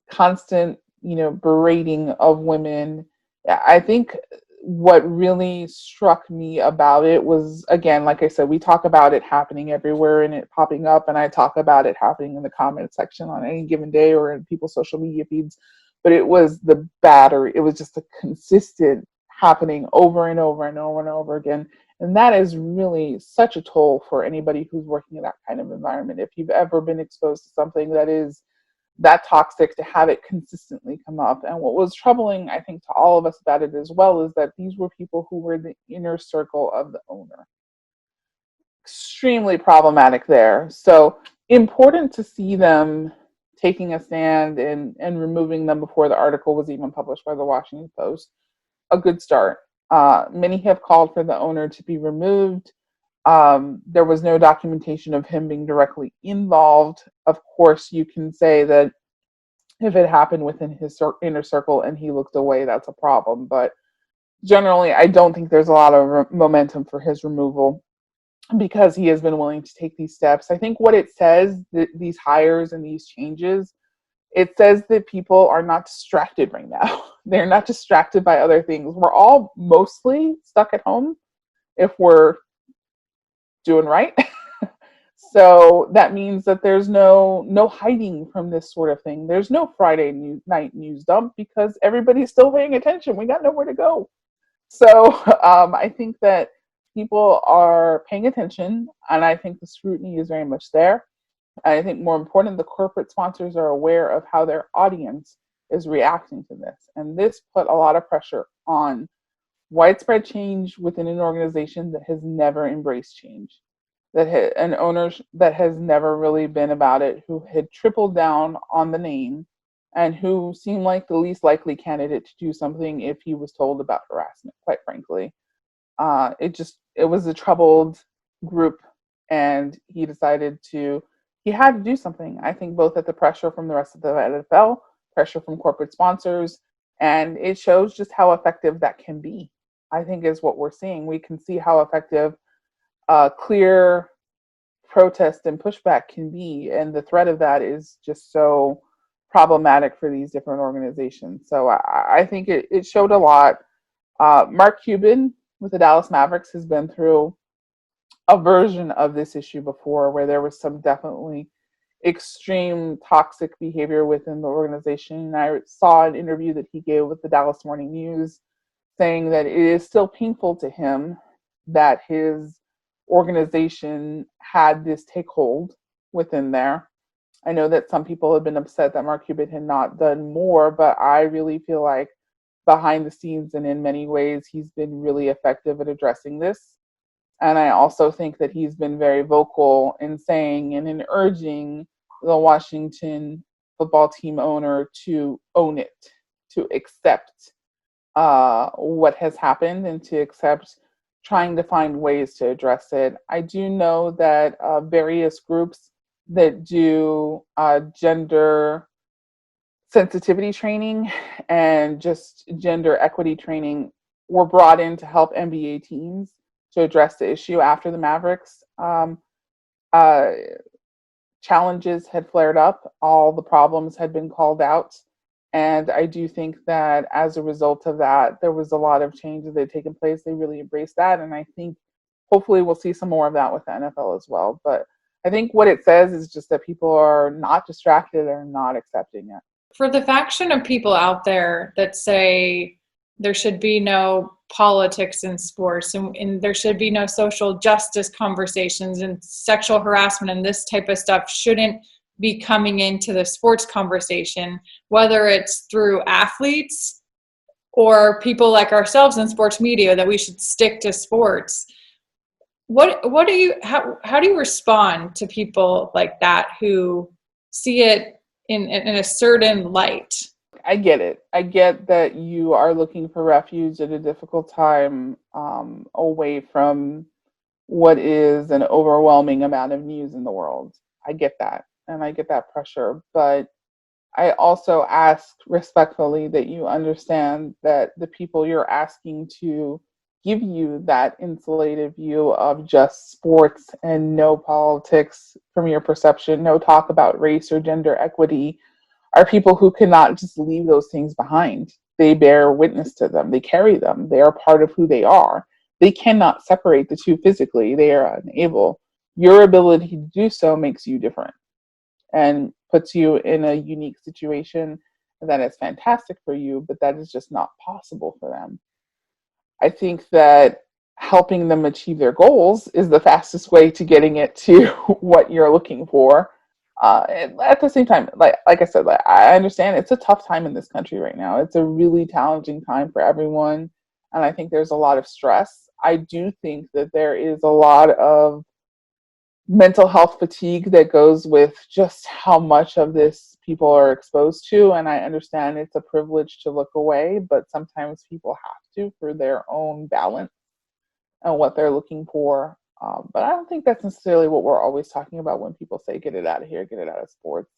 constant, berating of women. I think what really struck me about it was, again, like I said, we talk about it happening everywhere and it popping up, and I talk about it happening in the comment section on any given day or in people's social media feeds. But it was the battery. It was just a consistent happening over and over and over and over again. And that is really such a toll for anybody who's working in that kind of environment. If you've ever been exposed to something that is that toxic, to have it consistently come up. And what was troubling, I think, to all of us about it as well, is that these were people who were the inner circle of the owner. Extremely problematic there. So important to see them taking a stand and removing them before the article was even published by the Washington Post. A good start. Many have called for the owner to be removed. There was no documentation of him being directly involved. Of course, you can say that if it happened within his inner circle and he looked away, that's a problem. But generally, I don't think there's a lot of momentum for his removal because he has been willing to take these steps. I think what it says, these hires and these changes, it says that people are not distracted right now. They're not distracted by other things. We're all mostly stuck at home if we're doing right. So that means that there's no hiding from this sort of thing. There's no Friday night news dump because everybody's still paying attention. We got nowhere to go. So I think that people are paying attention, and I think the scrutiny is very much there. And I think more important, the corporate sponsors are aware of how their audience is reacting to this. And this put a lot of pressure on widespread change within an organization that has never embraced change, an owner that has never really been about it, who had tripled down on the name, and who seemed like the least likely candidate to do something if he was told about harassment, quite frankly. It was a troubled group, and he had to do something. I think both at the pressure from the rest of the NFL, pressure from corporate sponsors, and it shows just how effective that can be, I think, is what we're seeing. We can see how effective clear protest and pushback can be, and the threat of that is just so problematic for these different organizations. So I think it showed a lot. Mark Cuban with the Dallas Mavericks has been through a version of this issue before, where there was some definitely extreme toxic behavior within the organization. And I saw an interview that he gave with the Dallas Morning News saying that it is still painful to him that his organization had this take hold within there. I know that some people have been upset that Mark Cuban had not done more, but I really feel like behind the scenes and in many ways, he's been really effective at addressing this. And I also think that he's been very vocal in saying and in urging the Washington football team owner to own it, to accept what has happened and to accept trying to find ways to address it. I do know that various groups that do gender sensitivity training and just gender equity training were brought in to help NBA teams to address the issue after the Mavericks challenges had flared up. All the problems had been called out. And I do think that as a result of that, there was a lot of changes that had taken place. They really embraced that. And I think hopefully we'll see some more of that with the NFL as well. But I think what it says is just that people are not distracted or not accepting it. For the faction of people out there that say there should be no politics in sports and there should be no social justice conversations and sexual harassment and this type of stuff shouldn't be coming into the sports conversation, whether it's through athletes or people like ourselves in sports media, that we should stick to sports. How do you respond to people like that who see it in a certain light? I get it. I get that you are looking for refuge at a difficult time, away from what is an overwhelming amount of news in the world. I get that. And I get that pressure. But I also ask respectfully that you understand that the people you're asking to give you that insulated view of just sports and no politics from your perception, no talk about race or gender equity, are people who cannot just leave those things behind. They bear witness to them. They carry them. They are part of who they are. They cannot separate the two physically. They are unable. Your ability to do so makes you different and puts you in a unique situation that is fantastic for you, but that is just not possible for them. I think that helping them achieve their goals is the fastest way to getting it to what you're looking for. And at the same time, like I said, like, I understand it's a tough time in this country right now. It's a really challenging time for everyone, and I think there's a lot of stress. I do think that there is a lot of mental health fatigue that goes with just how much of this people are exposed to. And I understand it's a privilege to look away, but sometimes people have to for their own balance and what they're looking for. But I don't think that's necessarily what we're always talking about when people say, get it out of here, get it out of sports.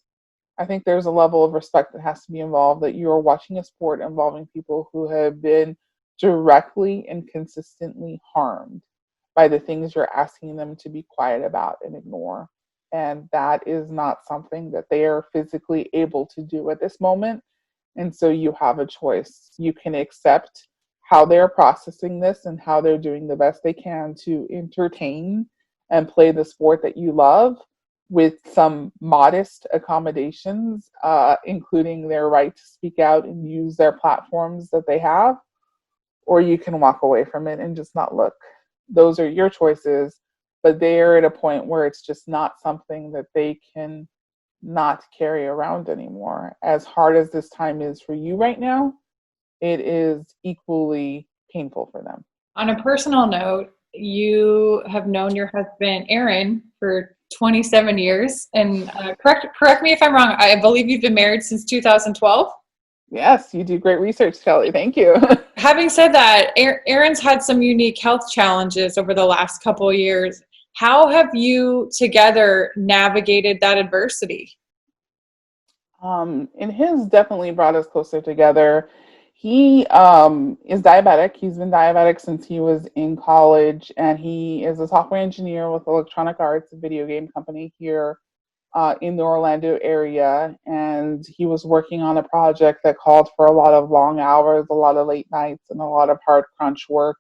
I think there's a level of respect that has to be involved, that you're watching a sport involving people who have been directly and consistently harmed by the things you're asking them to be quiet about and ignore. And that is not something that they are physically able to do at this moment. And so you have a choice. You can accept how they're processing this and how they're doing the best they can to entertain and play the sport that you love, with some modest accommodations, including their right to speak out and use their platforms that they have, or you can walk away from it and just not look. Those are your choices, but they are at a point where it's just not something that they can not carry around anymore. As hard as this time is for you right now, it is equally painful for them. On a personal note, you have known your husband, Aaron, for 27 years. And correct me if I'm wrong. I believe you've been married since 2012. Yes, you do great research, Kelly. Thank you. Having said that, Aaron's had some unique health challenges over the last couple of years. How have you together navigated that adversity? And his definitely brought us closer together. He is diabetic. He's been diabetic since he was in college, and he is a software engineer with Electronic Arts, a video game company here in the Orlando area. And he was working on a project that called for a lot of long hours, a lot of late nights, and a lot of hard crunch work.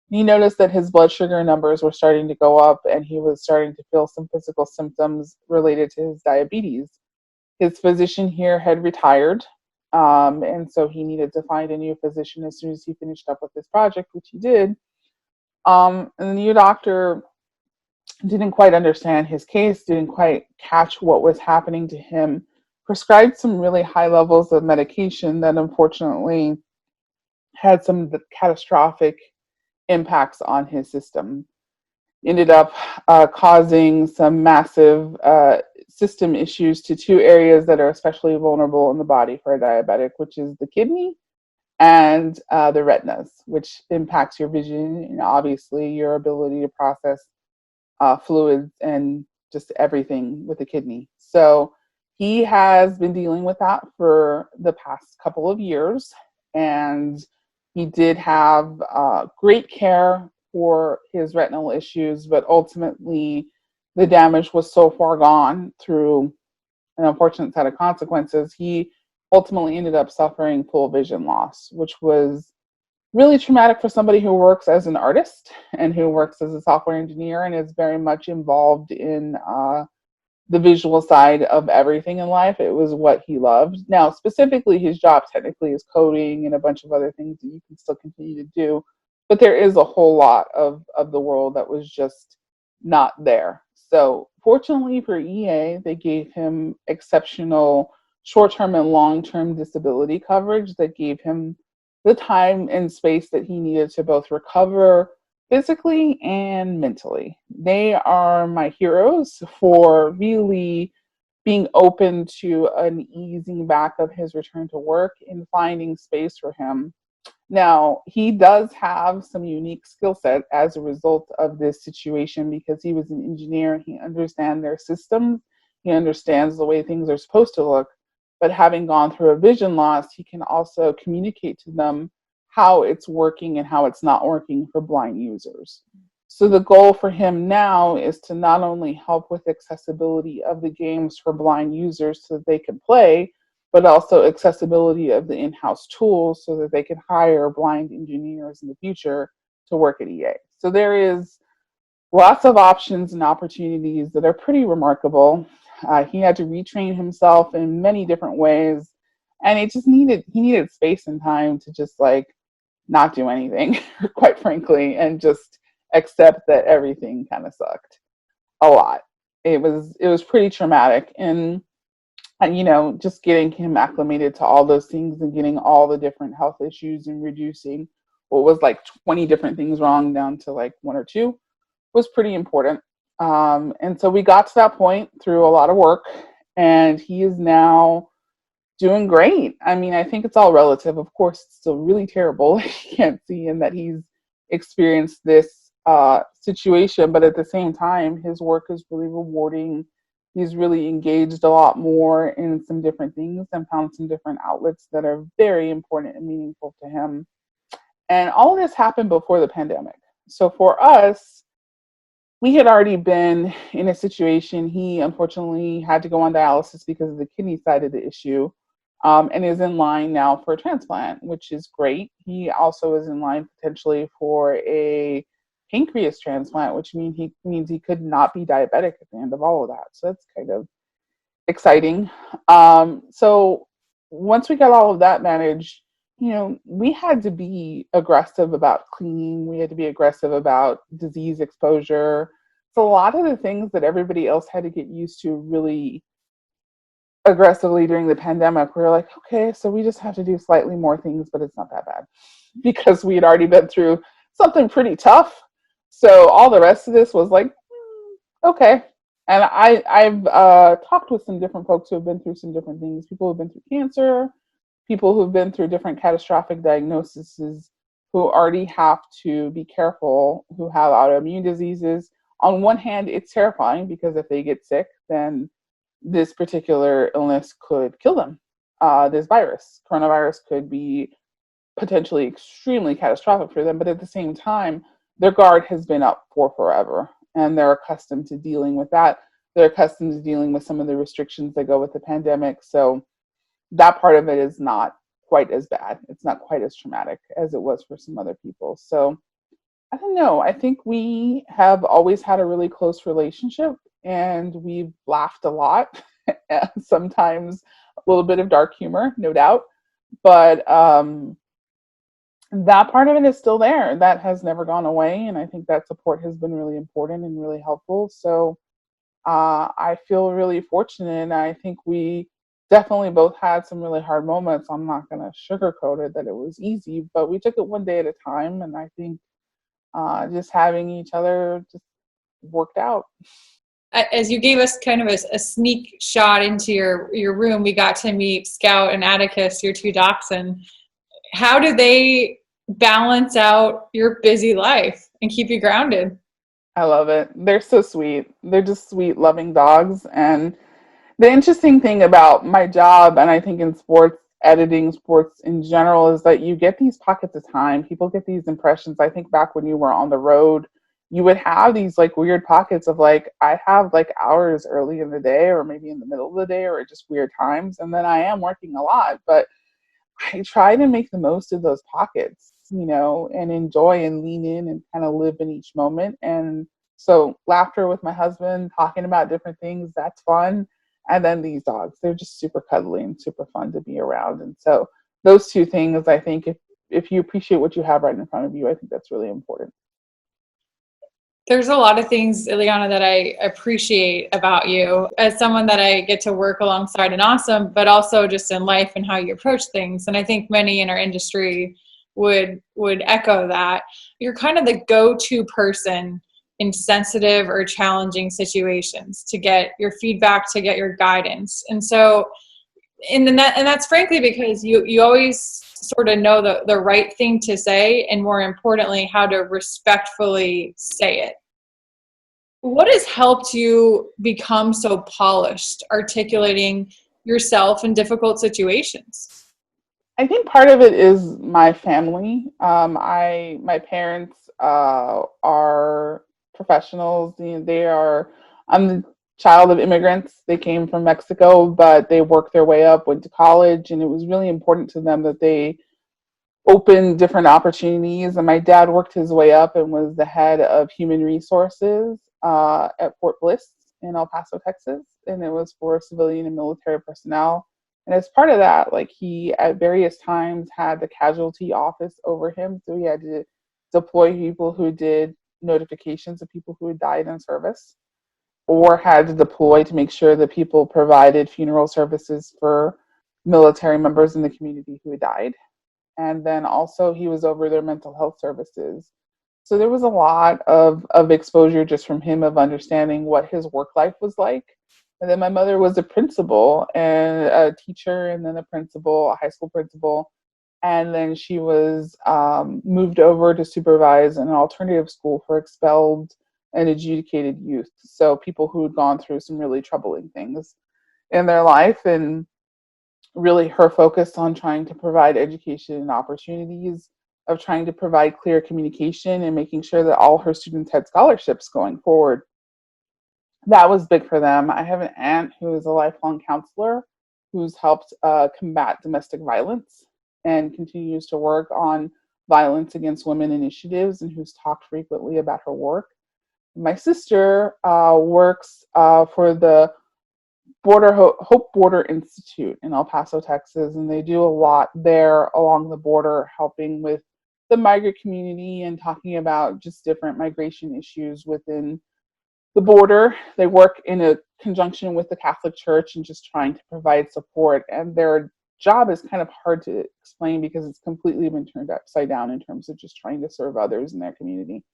He noticed that his blood sugar numbers were starting to go up, and he was starting to feel some physical symptoms related to his diabetes. His physician here had retired, and so he needed to find a new physician as soon as he finished up with this project, which he did. And the new doctor didn't quite understand his case, didn't quite catch what was happening to him, prescribed some really high levels of medication that unfortunately had some catastrophic impacts on his system. Ended up causing some massive system issues to two areas that are especially vulnerable in the body for a diabetic, which is the kidney and the retinas, which impacts your vision and obviously your ability to process fluids and just everything with the kidney. So he has been dealing with that for the past couple of years, and he did have great care for his retinal issues, but ultimately the damage was so far gone through an unfortunate set of consequences. He ultimately ended up suffering full vision loss, which was really traumatic for somebody who works as an artist and who works as a software engineer and is very much involved in the visual side of everything in life. It was what he loved. Now, specifically, his job technically is coding and a bunch of other things that you can still continue to do. But there is a whole lot of the world that was just not there. So fortunately for EA, they gave him exceptional short-term and long-term disability coverage that gave him the time and space that he needed to both recover physically and mentally. They are my heroes for really being open to an easing back of his return to work and finding space for him. Now, he does have some unique skill set as a result of this situation because he was an engineer. He understands their systems. He understands the way things are supposed to look. But having gone through a vision loss, he can also communicate to them how it's working and how it's not working for blind users. So the goal for him now is to not only help with accessibility of the games for blind users so that they can play, but also accessibility of the in-house tools so that they can hire blind engineers in the future to work at EA. So there is lots of options and opportunities that are pretty remarkable. He had to retrain himself in many different ways, and he needed space and time to just like not do anything, quite frankly, and just accept that everything kind of sucked a lot. It was pretty traumatic, and just getting him acclimated to all those things and getting all the different health issues and reducing what was like 20 different things wrong down to like one or two was pretty important. And so we got to that point through a lot of work, and he is now doing great. I mean, I think it's all relative. Of course, it's still really terrible. You can't see him that he's experienced this situation, but at the same time, his work is really rewarding. He's really engaged a lot more in some different things and found some different outlets that are very important and meaningful to him. And all of this happened before the pandemic. So for us, we had already been in a situation. He unfortunately had to go on dialysis because of the kidney side of the issue, and is in line now for a transplant, which is great. He also is in line potentially for a pancreas transplant, which means he could not be diabetic at the end of all of that. So that's kind of exciting. So once we got all of that managed, we had to be aggressive about cleaning. We had to be aggressive about disease exposure. So a lot of the things that everybody else had to get used to really aggressively during the pandemic, we were like, okay, so we just have to do slightly more things, but it's not that bad because we had already been through something pretty tough. So all the rest of this was like, okay. And I've talked with some different folks who have been through some different things. People who've been through cancer, people who've been through different catastrophic diagnoses, who already have to be careful, who have autoimmune diseases. On one hand, it's terrifying because if they get sick, then this particular illness could kill them. This virus, coronavirus, could be potentially extremely catastrophic for them, but at the same time, their guard has been up for forever, and they're accustomed to dealing with that. They're accustomed to dealing with some of the restrictions that go with the pandemic. So that part of it is not quite as bad. It's not quite as traumatic as it was for some other people. So I don't know. I think we have always had a really close relationship, and we've laughed a lot. Sometimes a little bit of dark humor, no doubt. But that part of it is still there. That has never gone away. And I think that support has been really important and really helpful. So I feel really fortunate. And I think we definitely both had some really hard moments. I'm not going to sugarcoat it that it was easy, but we took it one day at a time. And I think just having each other just worked out. As you gave us kind of a sneak shot into your room, we got to meet Scout and Atticus, your two dachshunds. How do they balance out your busy life and keep you grounded? I love it. They're so sweet. They're just sweet, loving dogs. And the interesting thing about my job, and I think in sports, editing sports in general, is that you get these pockets of time. People get these impressions. I think back when you were on the road, you would have these like weird pockets of like, I have like hours early in the day or maybe in the middle of the day or just weird times. And then I am working a lot, but I try to make the most of those pockets, and enjoy and lean in and kind of live in each moment. And so laughter with my husband, talking about different things, that's fun. And then these dogs, they're just super cuddly and super fun to be around. And so those two things, I think if you appreciate what you have right in front of you, I think that's really important. There's a lot of things, Iliana, that I appreciate about you as someone that I get to work alongside and awesome, but also just in life and how you approach things. And I think many in our industry would echo that. You're kind of the go-to person in sensitive or challenging situations to get your feedback, to get your guidance. And so and that's frankly because you always sort of know the right thing to say, and more importantly, how to respectfully say it. What has helped you become so polished, articulating yourself in difficult situations? I think part of it is my family. My parents are professionals. They are. I'm child of immigrants. They came from Mexico, but they worked their way up, went to college, and it was really important to them that they opened different opportunities. And my dad worked his way up and was the head of human resources at Fort Bliss in El Paso, Texas. And it was for civilian and military personnel. And as part of that, like, he at various times had the casualty office over him. So he had to deploy people who did notifications of people who had died in service, or had to deploy to make sure that people provided funeral services for military members in the community who had died. And then also he was over their mental health services. So there was a lot of exposure just from him of understanding what his work life was like. And then my mother was a principal and a teacher, and then a principal, a high school principal. And then she was moved over to supervise an alternative school for expelled and adjudicated youth. So people who had gone through some really troubling things in their life. And really her focus on trying to provide education and opportunities, of trying to provide clear communication and making sure that all her students had scholarships going forward. That was big for them. I have an aunt who is a lifelong counselor who's helped combat domestic violence and continues to work on violence against women initiatives, and who's talked frequently about her work. My sister works for the Hope Border Institute in El Paso, Texas, and they do a lot there along the border, helping with the migrant community and talking about just different migration issues within the border. They work in a conjunction with the Catholic Church and just trying to provide support. And their job is kind of hard to explain because it's completely been turned upside down in terms of just trying to serve others in their community.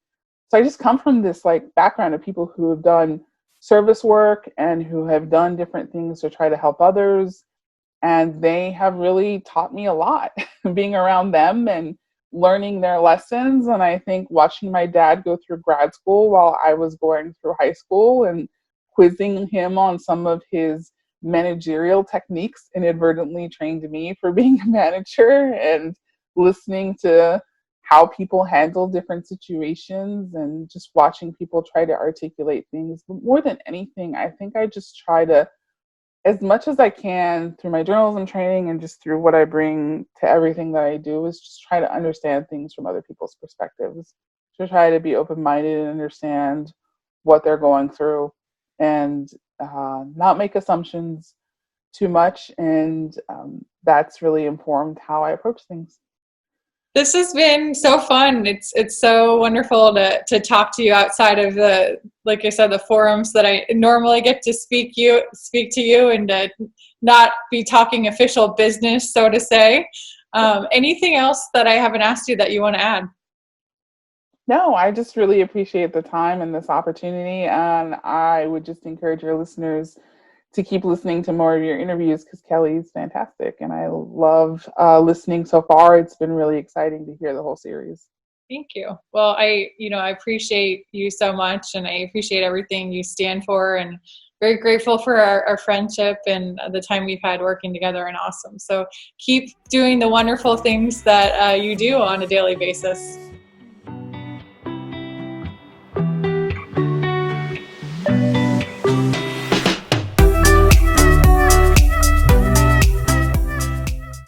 So I just come from this like background of people who have done service work and who have done different things to try to help others. And they have really taught me a lot being around them and learning their lessons. And I think watching my dad go through grad school while I was going through high school and quizzing him on some of his managerial techniques inadvertently trained me for being a manager, and listening to how people handle different situations and just watching people try to articulate things. But more than anything, I think I just try to, as much as I can through my journalism training and just through what I bring to everything that I do, is just try to understand things from other people's perspectives, to try to be open-minded and understand what they're going through, and not make assumptions too much. And that's really informed how I approach things. This has been so fun. It's so wonderful to talk to you outside of the, like I said, the forums that I normally get to speak to you, and to not be talking official business, so to say. Anything else that I haven't asked you that you want to add? No, I just really appreciate the time and this opportunity, and I would just encourage your listeners to keep listening to more of your interviews, because Kelly's fantastic, and I love listening so far. It's been really exciting to hear the whole series. Thank you. Well, I appreciate you so much, and I appreciate everything you stand for, and very grateful for our friendship and the time we've had working together, and awesome. So keep doing the wonderful things that you do on a daily basis.